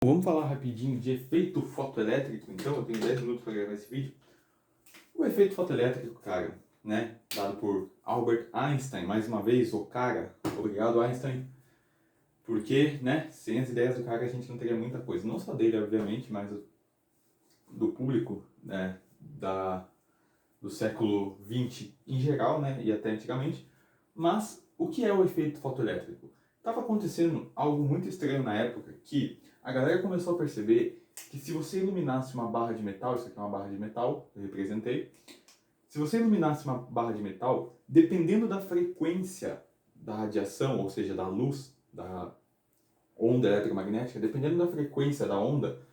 Vamos falar rapidinho de efeito fotoelétrico, então eu tenho 10 minutos para gravar esse vídeo. O efeito fotoelétrico, cara, né, dado por Albert Einstein, mais uma vez, o cara, obrigado Einstein, porque, né, sem as ideias do cara a gente não teria muita coisa, não só dele, obviamente, mas do público, né, do século XX em geral, né, e até antigamente. Mas o que é o efeito fotoelétrico? Estava acontecendo algo muito estranho na época, que a galera começou a perceber que se você iluminasse uma barra de metal, isso aqui é uma barra de metal, eu representei, se você iluminasse uma barra de metal, dependendo da frequência da radiação, ou seja, da luz, da onda eletromagnética, dependendo da frequência da onda,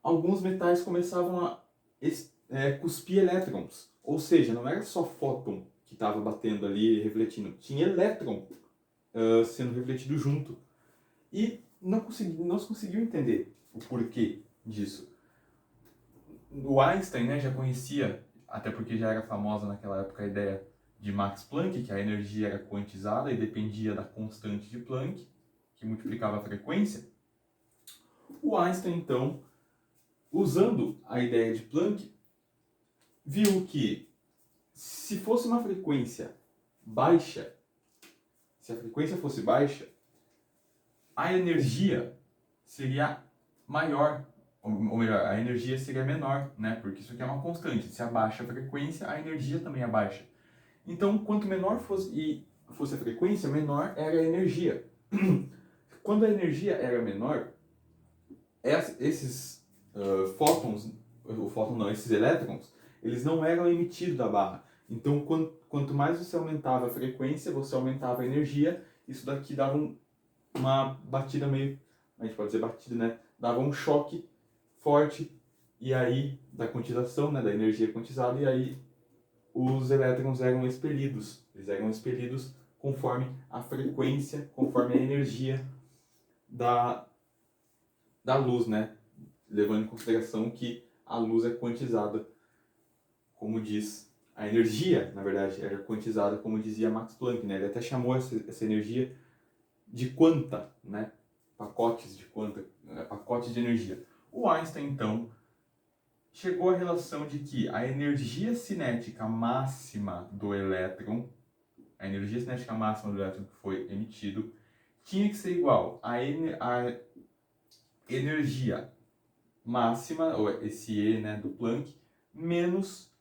alguns metais começavam a cuspir elétrons. Ou seja, não era só fóton que estava batendo ali e refletindo, tinha elétron sendo refletido junto. E não se conseguiu entender o porquê disso. O Einstein, né, já conhecia, até porque já era famosa naquela época a ideia de Max Planck, que a energia era quantizada e dependia da constante de Planck, que multiplicava a frequência. O Einstein, então, usando a ideia de Planck, viu que se fosse uma frequência baixa, se a frequência fosse baixa, a energia seria maior, ou melhor, a energia seria menor, né? Porque isso aqui é uma constante. Se abaixa a frequência, a energia também abaixa. Então, quanto menor fosse a frequência, menor era a energia. Quando a energia era menor, esses fótons, o fóton não, esses elétrons, eles não eram emitidos da barra. Então, quanto mais você aumentava a frequência, você aumentava a energia. Isso daqui dava uma batida meio, a gente pode dizer batida, né? Dava um choque forte, e aí, da quantização, né? Da energia quantizada, e aí os elétrons eram expelidos. Eles eram expelidos conforme a frequência, conforme a energia da luz, né? Levando em consideração que a luz é quantizada, como diz a energia, na verdade, era quantizada, como dizia Max Planck, né? Ele até chamou essa energia de quanta, né? Pacotes de quanta, pacotes de energia. O Einstein, então, chegou à relação de que a energia cinética máxima do elétron, a energia cinética máxima do elétron que foi emitido, tinha que ser igual à energia máxima, ou esse E, né, do Planck, menos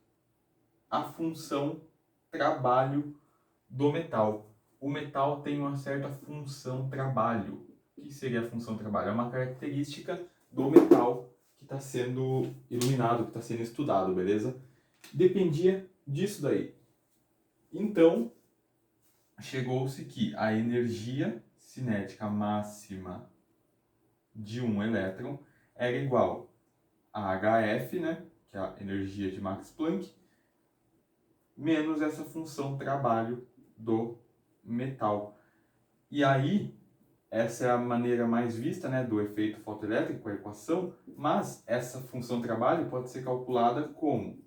a função trabalho do metal. O metal tem uma certa função trabalho. O que seria a função trabalho? É uma característica do metal que está sendo iluminado, que está sendo estudado, beleza? Dependia disso daí. Então, chegou-se que a energia cinética máxima de um elétron era igual a HF, né, que é a energia de Max Planck, menos essa função trabalho do metal. E aí, essa é a maneira mais vista, né, do efeito fotoelétrico, a equação, mas essa função trabalho pode ser calculada como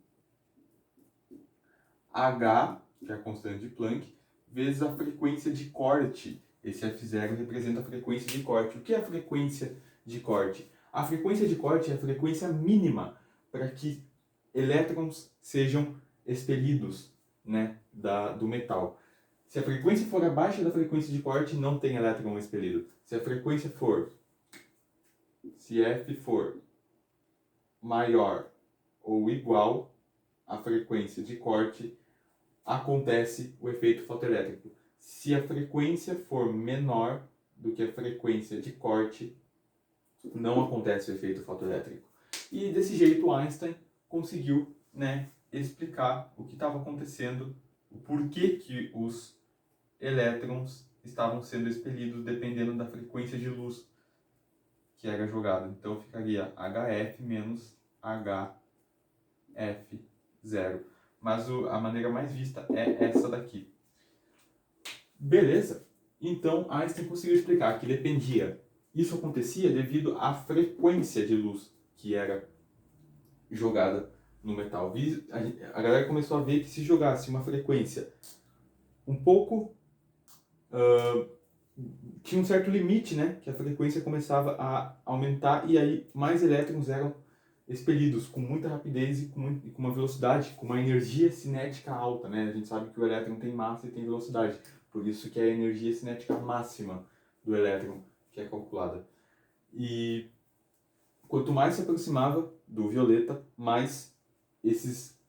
H, que é a constante de Planck, vezes a frequência de corte. Esse F0 representa a frequência de corte. O que é a frequência de corte? A frequência de corte é a frequência mínima para que elétrons sejam expelidos, né, do metal. Se a frequência for abaixo da frequência de corte, não tem elétron expelido. Se F for maior ou igual à frequência de corte, acontece o efeito fotoelétrico. Se a frequência for menor do que a frequência de corte, não acontece o efeito fotoelétrico. E desse jeito Einstein conseguiu, né, explicar o que estava acontecendo, o porquê que os elétrons estavam sendo expelidos dependendo da frequência de luz que era jogada. Então ficaria HF menos HF0. Mas a maneira mais vista é essa daqui. Beleza? Então Einstein conseguiu explicar que dependia. Isso acontecia devido à frequência de luz que era jogada no metal. A galera começou a ver que se jogasse uma frequência um pouco tinha um certo limite, né? Que a frequência começava a aumentar e aí mais elétrons eram expelidos com muita rapidez e com uma velocidade, com uma energia cinética alta, né? A gente sabe que o elétron tem massa e tem velocidade, por isso que é a energia cinética máxima do elétron que é calculada. E quanto mais se aproximava do violeta, mais esses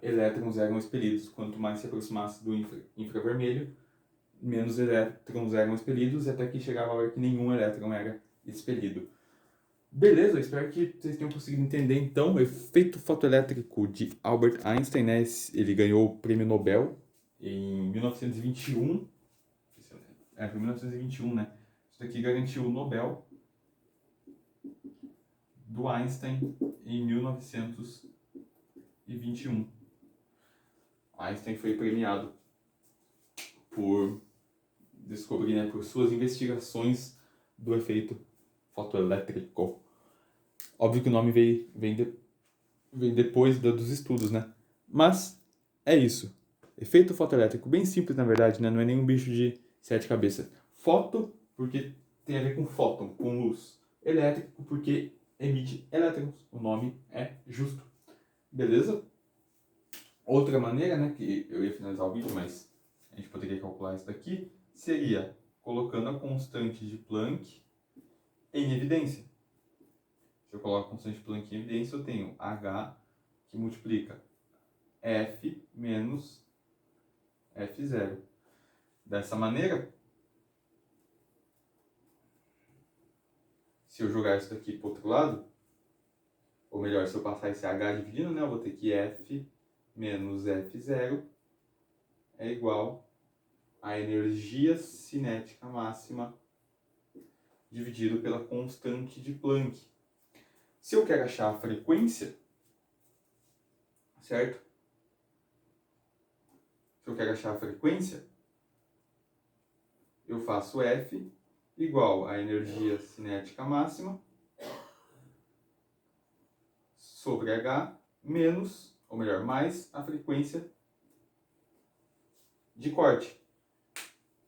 elétrons eram expelidos. Quanto mais se aproximasse do infravermelho, menos elétrons eram expelidos, até que chegava a hora que nenhum elétron era expelido. Beleza, eu espero que vocês tenham conseguido entender então o efeito fotoelétrico de Albert Einstein, né? Ele ganhou o prêmio Nobel em 1921. Foi 1921, né? Isso daqui garantiu o Nobel do Einstein em 1921. Einstein foi premiado por descobrir, né, por suas investigações do efeito fotoelétrico. Óbvio que o nome vem depois dos estudos, né? Mas é isso. Efeito fotoelétrico, bem simples na verdade, né? Não é nenhum bicho de 7 cabeças. Foto, porque tem a ver com fóton, com luz. Elétrico, porque emite elétrons. O nome é justo. Beleza? Outra maneira, né, que eu ia finalizar o vídeo, mas a gente poderia calcular isso daqui, seria colocando a constante de Planck em evidência. Se eu coloco a constante de Planck em evidência, eu tenho H que multiplica F menos F0. Dessa maneira, se eu jogar isso daqui para o outro lado, ou melhor, se eu passar esse H dividindo, né, eu vou ter que F menos F0 é igual a energia cinética máxima dividido pela constante de Planck. Se eu quero achar a frequência, certo? Se eu quero achar a frequência, eu faço F igual a energia cinética máxima sobre H menos, ou melhor, mais a frequência de corte.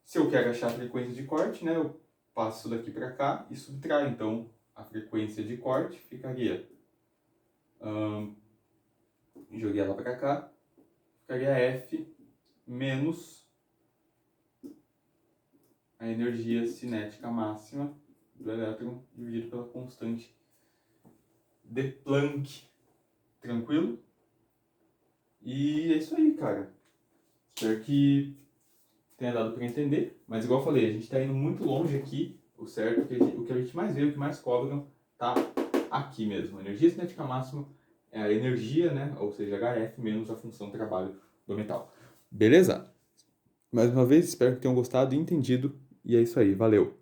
Se eu quero achar a frequência de corte, né, eu passo daqui para cá e subtraio. Então, a frequência de corte ficaria... joguei ela para cá. Ficaria F menos a energia cinética máxima do elétron dividido pela constante de Planck. Tranquilo? E é isso aí, cara. Espero que tenha dado para entender. Mas igual eu falei, a gente está indo muito longe aqui. O certo, o que a gente mais vê, o que mais cobram, tá aqui mesmo. A energia cinética máxima é a energia, né? Ou seja, HF menos a função de trabalho do metal. Beleza? Mais uma vez, espero que tenham gostado e entendido. E é isso aí. Valeu!